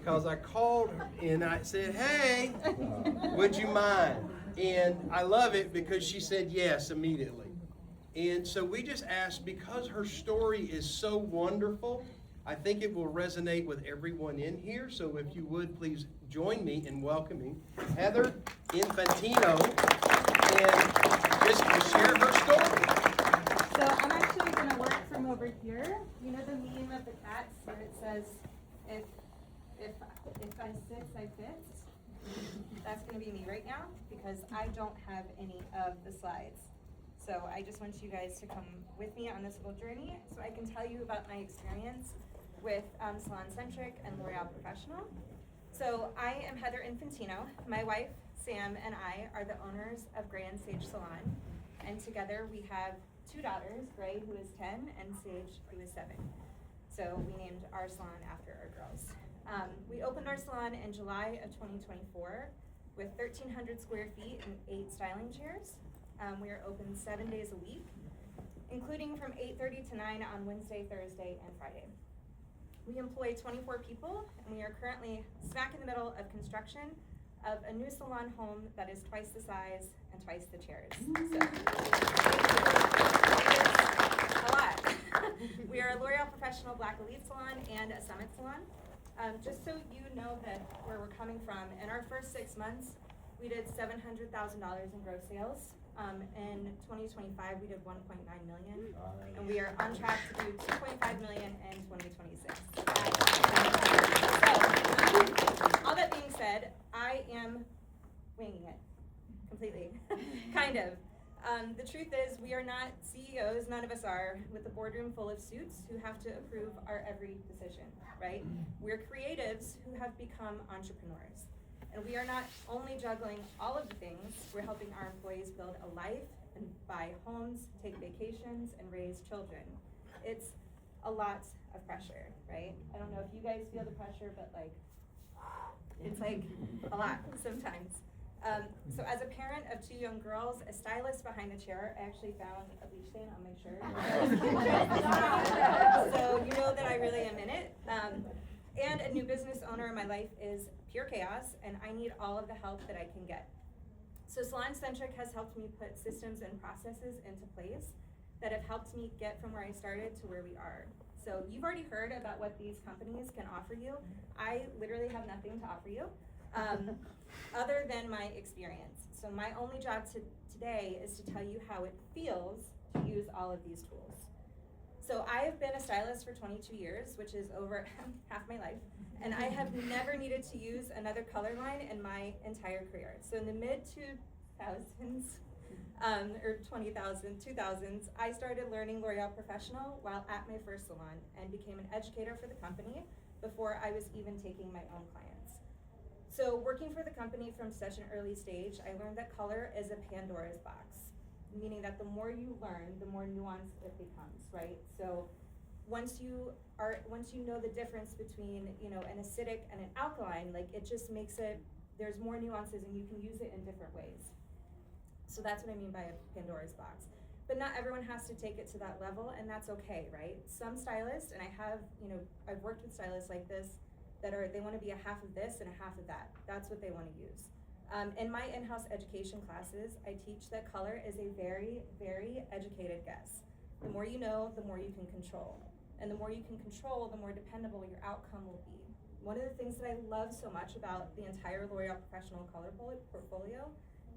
Because I called her and I said, hey, would you mind? And I love it because she said yes immediately. And so we just asked, because her story is so wonderful, I think it will resonate with everyone in here. So if you would, please join me in welcoming Heather Infantino and just to share her story. So I'm actually going to work from over here. You know the meme of the cats where it says, if I sit, I fit? That's going to be me right now because I don't have any of the slides. So I just want you guys to come with me on this little journey so I can tell you about my experience with SalonCentric and L'Oreal Professional. So I am Heather Infantino. My wife, Sam, and I are the owners of Gray and Sage Salon. And together we have two daughters, Gray, who is 10, and Sage, who is 7. So we named our salon after our girls. We opened our salon in July of 2024 with 1,300 square feet and 8 styling chairs. We are open 7 days a week, including from 8:30 to 9 on Wednesday, Thursday, and Friday. We employ 24 people, and we are currently smack in the middle of construction of a new salon home that is twice the size and twice the chairs. So, it's a lot. We are a L'Oreal Professional Black Elite Salon and a Summit Salon. Just so you know that where we're coming from, in our first 6 months, we did $700,000 in gross sales. In 2025, we did 1.9 million, and we are on track to do 2.5 million in 2026. So, all that being said, I am winging it completely, kind of. The truth is, we are not CEOs, none of us are, with a boardroom full of suits who have to approve our every decision, right? We're creatives who have become entrepreneurs. And we are not only juggling all of the things, we're helping our employees build a life and buy homes, take vacations, and raise children. It's a lot of pressure, right? I don't know if you guys feel the pressure, but it's like a lot sometimes. So as a parent of 2 young girls, a stylist behind the chair, I actually found a bleach stain on my shirt. So you know that I really am in it. And a new business owner, my life is pure chaos, and I need all of the help that I can get. So SalonCentric has helped me put systems and processes into place that have helped me get from where I started to where we are. So you've already heard about what these companies can offer you. I literally have nothing to offer you other than my experience. So my only job today is to tell you how it feels to use all of these tools. So I have been a stylist for 22 years, which is over half my life, and I have never needed to use another color line in my entire career. So in the mid-2000s, or 2000s, I started learning L'Oreal Professional while at my first salon and became an educator for the company before I was even taking my own clients. So working for the company from such an early stage, I learned that color is a Pandora's box, meaning that the more you learn, the more nuanced it becomes, right? So once you know the difference between, an acidic and an alkaline, it just makes it, there's more nuances and you can use it in different ways. So that's what I mean by a Pandora's box. But not everyone has to take it to that level, and that's okay, right? Some stylists, and I've worked with stylists like this, they want to be a half of this and a half of that. That's what they want to use. In my in-house education classes, I teach that color is a very, very educated guess. The more you know, the more you can control. And the more you can control, the more dependable your outcome will be. One of the things that I love so much about the entire L'Oreal Professional color portfolio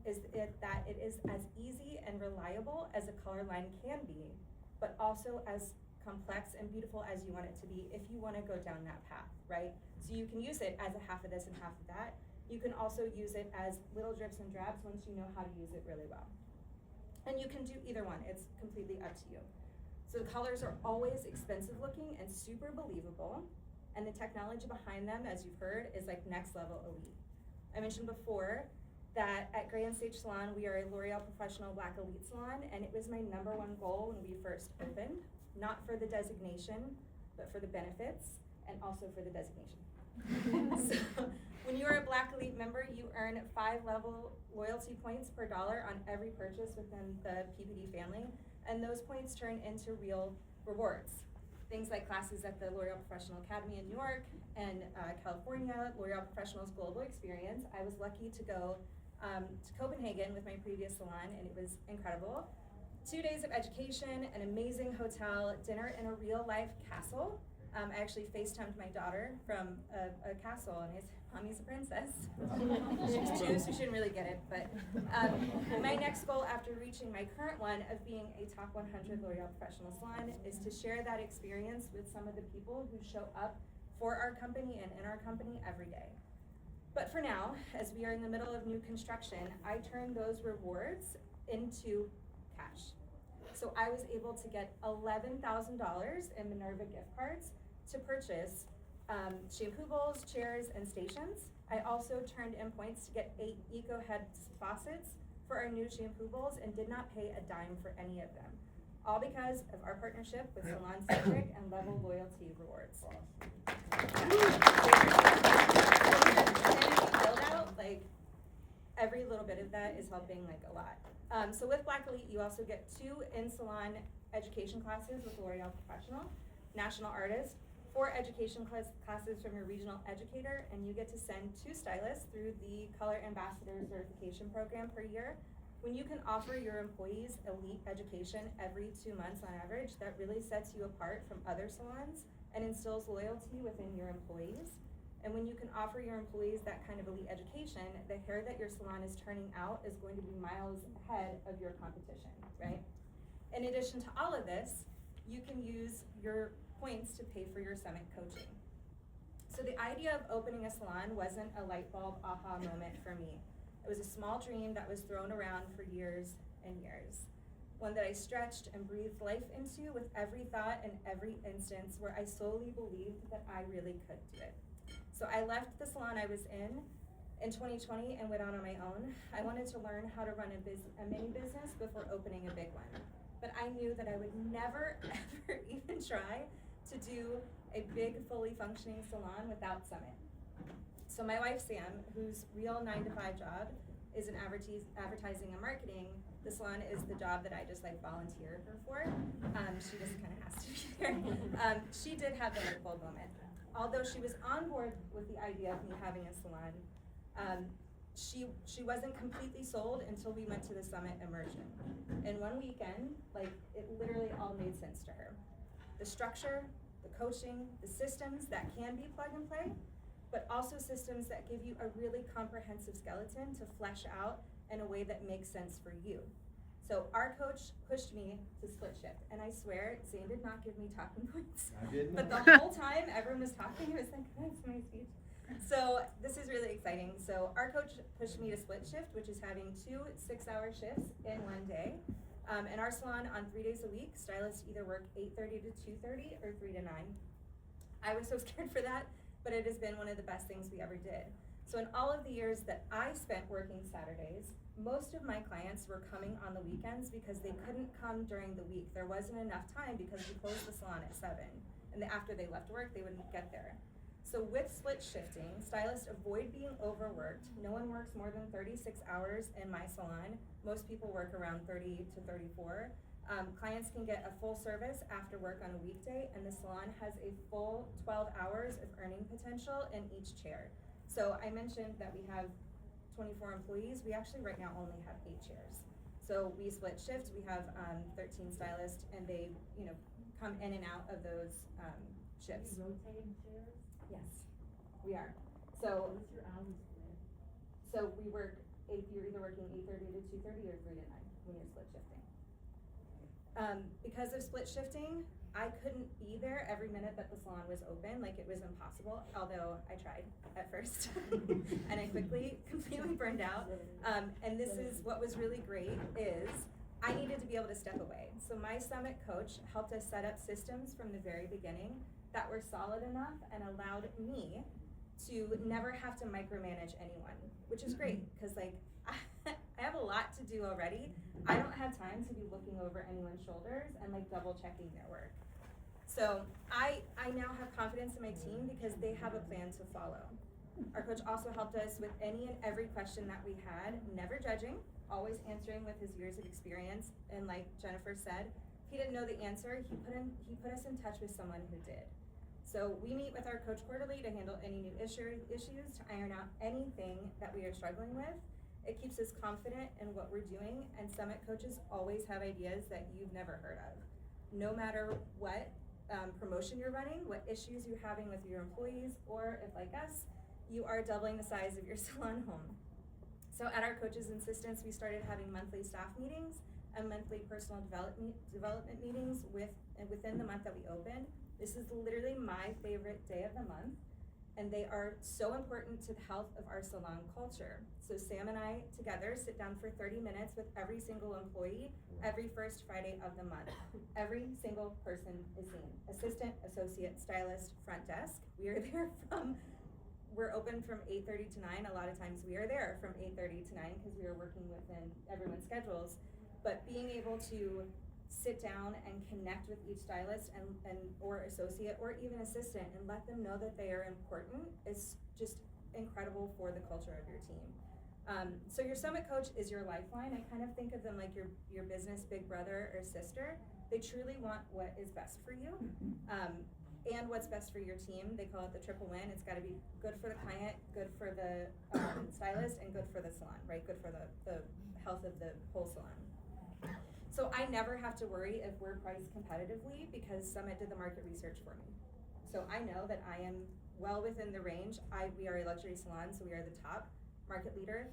is that it is as easy and reliable as a color line can be, but also as complex and beautiful as you want it to be if you want to go down that path, right? So you can use it as a half of this and half of that. You can also use it as little drips and drabs once you know how to use it really well. And you can do either one, it's completely up to you. So the colors are always expensive looking and super believable, and the technology behind them, as you've heard, is next level elite. I mentioned before that at Gray and Sage Salon, we are a L'Oreal Professional Black Elite Salon, and it was my #1 goal when we first opened, not for the designation, but for the benefits, and also for the designation. So when you are a Black Elite member, you earn 5 level loyalty points per dollar on every purchase within the PPD family, and those points turn into real rewards. things like classes at the L'Oreal Professional Academy in New York and California, L'Oreal Professionals Global Experience. I was lucky to go to Copenhagen with my previous salon, and it was incredible. 2 days of education, an amazing hotel, dinner in a real-life castle. I actually FaceTimed my daughter from a castle, and I said, Mommy's a princess. She's 2, so she didn't really get it. But my next goal after reaching my current one of being a top 100 L'Oreal Professional Salon is to share that experience with some of the people who show up for our company and in our company every day. But for now, as we are in the middle of new construction, I turn those rewards into cash. So I was able to get $11,000 in Minerva gift cards to purchase shampoo bowls, chairs, and stations. I also turned in points to get 8 EcoHead faucets for our new shampoo bowls and did not pay a dime for any of them. All because of our partnership with SalonCentric and Level Loyalty Rewards. Build out, like, every little bit of that is helping like a lot. So with Black Elite, you also get 2 in-salon education classes with L'Oreal Professional, National Artist, 4 education classes from your regional educator, and you get to send 2 stylists through the Color Ambassador Certification Program per year. When you can offer your employees elite education every 2 months on average, that really sets you apart from other salons and instills loyalty within your employees. And when you can offer your employees that kind of elite education, the hair that your salon is turning out is going to be miles ahead of your competition, right? In addition to all of this, you can use your points to pay for your summit coaching. So the idea of opening a salon wasn't a light bulb aha moment for me. It was a small dream that was thrown around for years and years. One that I stretched and breathed life into with every thought and every instance where I solely believed that I really could do it. So I left the salon I was in 2020 and went on my own. I wanted to learn how to run a mini business before opening a big one. But I knew that I would never, ever even try to do a big, fully functioning salon without Summit. So my wife, Sam, whose real 9-to-5 job is in advertising and marketing, the salon is the job that I just like volunteer her for. She just kind of has to be there. She did have the light bulb moment. Although she was on board with the idea of me having a salon, she wasn't completely sold until we went to the Summit immersion. In one weekend, like, it literally all made sense to her. The structure, the coaching, the systems that can be plug and play, but also systems that give you a really comprehensive skeleton to flesh out in a way that makes sense for you. So our coach pushed me to split shift, and I swear, Zane did not give me talking points. I didn't. But the whole time everyone was talking, I was like, that's my speech. So this is really exciting. So our coach pushed me to split shift, which is having 2 6-hour shifts in one day. In our salon, on 3 days a week, stylists either work 8:30 to 2:30 or 3 to 9. I was so scared for that, but it has been one of the best things we ever did. So in all of the years that I spent working Saturdays, most of my clients were coming on the weekends because they couldn't come during the week. There wasn't enough time because we closed the salon at 7, and after they left work, they wouldn't get there. So with split shifting, stylists avoid being overworked. No one works more than 36 hours in my salon. Most people work around 30 to 34. Clients can get a full service after work on a weekday, and the salon has a full 12 hours of earning potential in each chair. So I mentioned that we have 24 employees. We actually right now only have 8 chairs. So we split shifts. We have 13 stylists, and they, come in and out of those shifts. Are you rotating chairs? Yes, we are. So What's your hours split? So we work, you're either working 8:30 to 2:30 or 3 to 9 when you're split shifting. Because of split shifting, I couldn't be there every minute that the salon was open. Like, it was impossible, although I tried at first. And I quickly, completely burned out. And this is what was really great is I needed to be able to step away. So my Summit coach helped us set up systems from the very beginning that were solid enough and allowed me to never have to micromanage anyone, which is great because I have a lot to do already. I don't have time to be looking over anyone's shoulders and double checking their work. So I now have confidence in my team because they have a plan to follow. Our coach also helped us with any and every question that we had, never judging, always answering with his years of experience, and like Jennifer said, he didn't know the answer, he put us in touch with someone who did. So we meet with our coach quarterly to handle any new issues, to iron out anything that we are struggling with. It keeps us confident in what we're doing, and Summit coaches always have ideas that you've never heard of. No matter what promotion you're running, what issues you're having with your employees, or if like us, you are doubling the size of your salon home. So at our coach's insistence, we started having monthly staff meetings and monthly personal development meetings within the month that we opened. This is literally my favorite day of the month, and they are so important to the health of our salon culture. So Sam and I together sit down for 30 minutes with every single employee every first Friday of the month. Every single person is seen. Assistant, associate, stylist, front desk. We're open from 8:30 to 9. A lot of times we are there from 8:30 to 9 because we are working within everyone's schedules. But being able to sit down and connect with each stylist and or associate or even assistant and let them know that they are important is just incredible for the culture of your team. So your Summit coach is your lifeline. I kind of think of them like your business big brother or sister. They truly want what is best for you and what's best for your team. They call it the triple win. It's got to be good for the client, good for the stylist, and good for the salon, right? Good for the health of the whole salon. So I never have to worry if we're priced competitively because Summit did the market research for me. So I know that I am well within the range. We are a luxury salon, so we are the top market leader.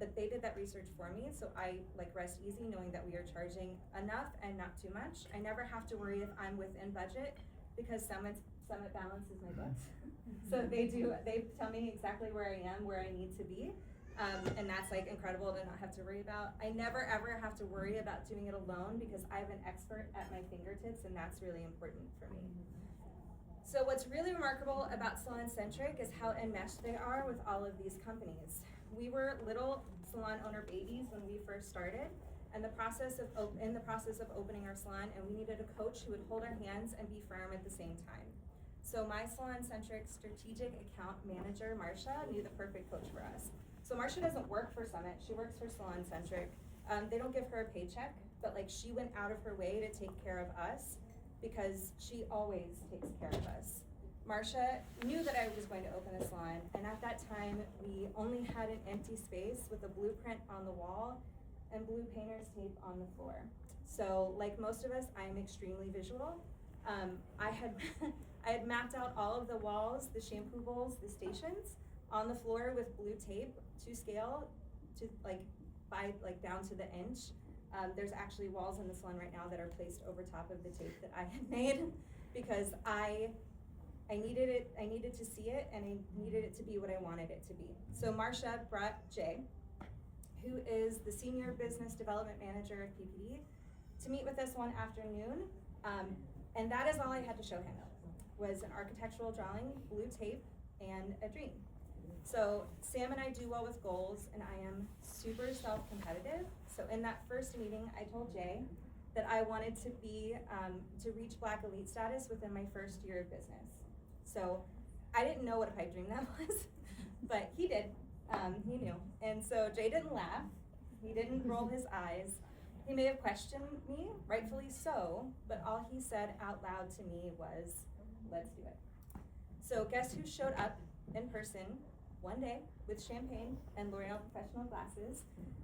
But they did that research for me, so I rest easy knowing that we are charging enough and not too much. I never have to worry if I'm within budget because Summit balances my books. So they tell me exactly where I am, where I need to be. And that's incredible to not have to worry about. I never ever have to worry about doing it alone because I have an expert at my fingertips, and that's really important for me. So what's really remarkable about SalonCentric is how enmeshed they are with all of these companies. We were little salon owner babies when we first started, and in the process of opening our salon, and we needed a coach who would hold our hands and be firm at the same time. So my SalonCentric strategic account manager, Marsha, knew the perfect coach for us. So Marsha doesn't work for Summit, she works for SalonCentric. They don't give her a paycheck, but she went out of her way to take care of us because she always takes care of us. Marsha knew that I was going to open a salon, and at that time, we only had an empty space with a blueprint on the wall and blue painter's tape on the floor. So like most of us, I am extremely visual. I had mapped out all of the walls, the shampoo bowls, the stations on the floor with blue tape to scale to down to the inch. There's actually walls in the salon right now that are placed over top of the tape that I had made because I needed to see it, and I needed it to be what I wanted it to be. So Marsha brought Jay, who is the Senior Business Development Manager of PPD, to meet with us one afternoon, and that is all I had to show him, was an architectural drawing, blue tape, and a dream. So Sam and I do well with goals, and I am super self-competitive. So in that first meeting, I told Jay that I wanted to to reach Black Elite status within my first year of business. So I didn't know what a pipe dream that was, but he did. He knew. And so Jay didn't laugh. He didn't roll his eyes. He may have questioned me, rightfully so, but all he said out loud to me was, "Let's do it." So guess who showed up in person one day with champagne and L'Oreal professional glasses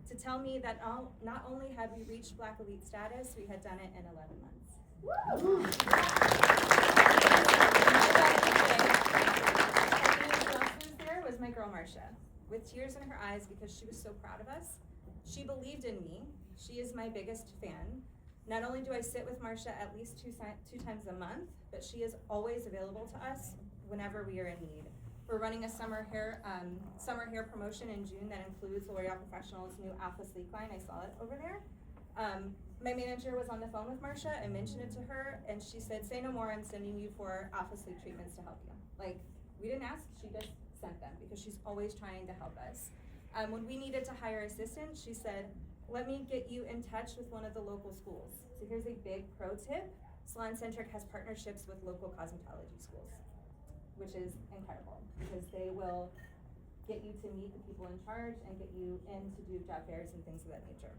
to tell me that not only had we reached Black Elite status, we had done it in 11 months. Woo! Was my girl Marsha, with tears in her eyes because she was so proud of us. She believed in me. She is my biggest fan. Not only do I sit with Marsha at least two times a month, but she is always available to us whenever we are in need. We're running a summer hair promotion in June that includes L'Oreal Professional's new Alpha Sleek line. I saw it over there. My manager was on the phone with Marsha and mentioned it to her, and she said, "Say no more, I'm sending you for Alpha Sleek treatments to help you." We didn't ask, she just sent them because she's always trying to help us. When we needed to hire assistants, she said, "Let me get you in touch with one of the local schools." So here's a big pro tip. SalonCentric has partnerships with local cosmetology schools, which is incredible because they will get you to meet the people in charge and get you in to do job fairs and things of that nature.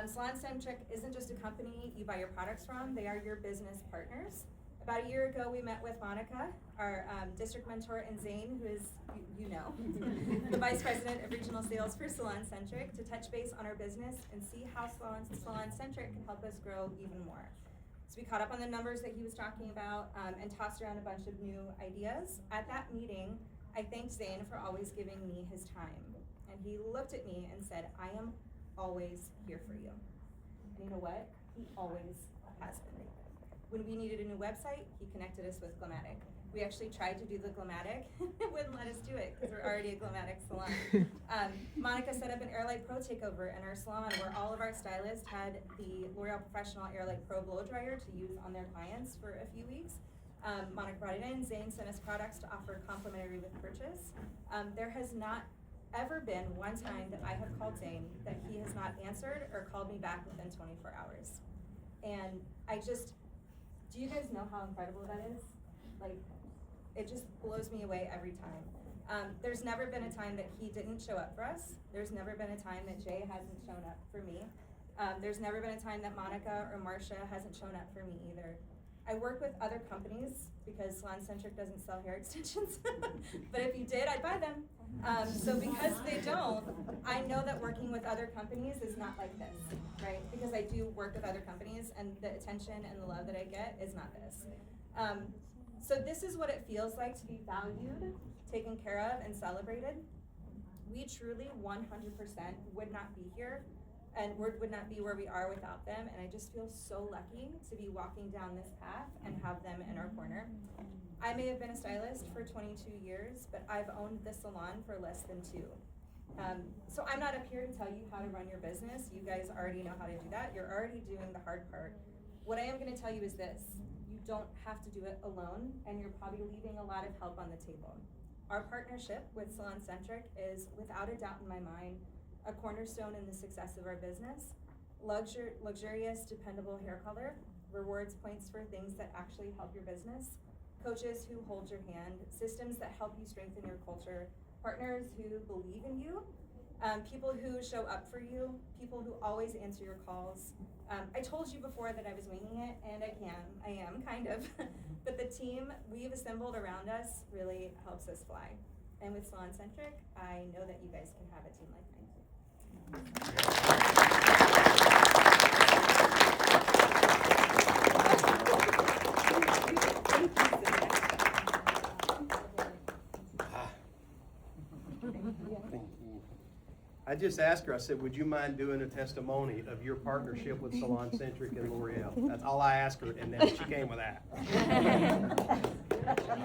SalonCentric isn't just a company you buy your products from, they are your business partners. About a year ago, we met with Monica, our district mentor, and Zane, who is, you know, the Vice President of Regional Sales for SalonCentric, to touch base on our business and see how SalonCentric can help us grow even more. So we caught up on the numbers that he was talking about and tossed around a bunch of new ideas. At that meeting, I thanked Zane for always giving me his time. And he looked at me and said, I am always here for you. And you know what? He always has been. When we needed a new website, he connected us with Glomatic. We actually tried to do the Glomatic, it wouldn't let us do it because we're already a Glomatic salon. Monica set up an Airlight Pro takeover in our salon where all of our stylists had the L'Oreal Professional Airlight Pro blow dryer to use on their clients for a few weeks. Monica brought it in. Zane sent us products to offer complimentary with purchase. There has not ever been one time that I have called Zane that he has not answered or called me back within 24 hours. And do you guys know how incredible that is? Like, it just blows me away every time. There's never been a time that he didn't show up for us. There's never been a time that Jay hasn't shown up for me. There's never been a time that Monica or Marcia hasn't shown up for me either. I work with other companies because SalonCentric doesn't sell hair extensions, but if you did, I'd buy them. So because they don't, I know that working with other companies is not like this, right? Because I do work with other companies and the attention and the love that I get is not this. So this is what it feels like to be valued, taken care of, and celebrated. We truly 100% would not be here and would not be where we are without them, and I just feel so lucky to be walking down this path and have them in our corner. I may have been a stylist for 22 years, but I've owned the salon for less than 2. So I'm not up here to tell you how to run your business. You guys already know how to do that. You're already doing the hard part. What I am gonna tell you is this: you don't have to do it alone, and you're probably leaving a lot of help on the table. Our partnership with SalonCentric is, without a doubt in my mind, a cornerstone in the success of our business. Luxurious, dependable hair color, rewards points for things that actually help your business, coaches who hold your hand, systems that help you strengthen your culture, partners who believe in you, people who show up for you, people who always answer your calls. I told you before that I was winging it, and I am kind of, but the team we've assembled around us really helps us fly. And with SalonCentric, I know that you guys can have a team like mine. I just asked her, I said, would you mind doing a testimony of your partnership with SalonCentric and L'Oreal? That's all I asked her, and then she came with that.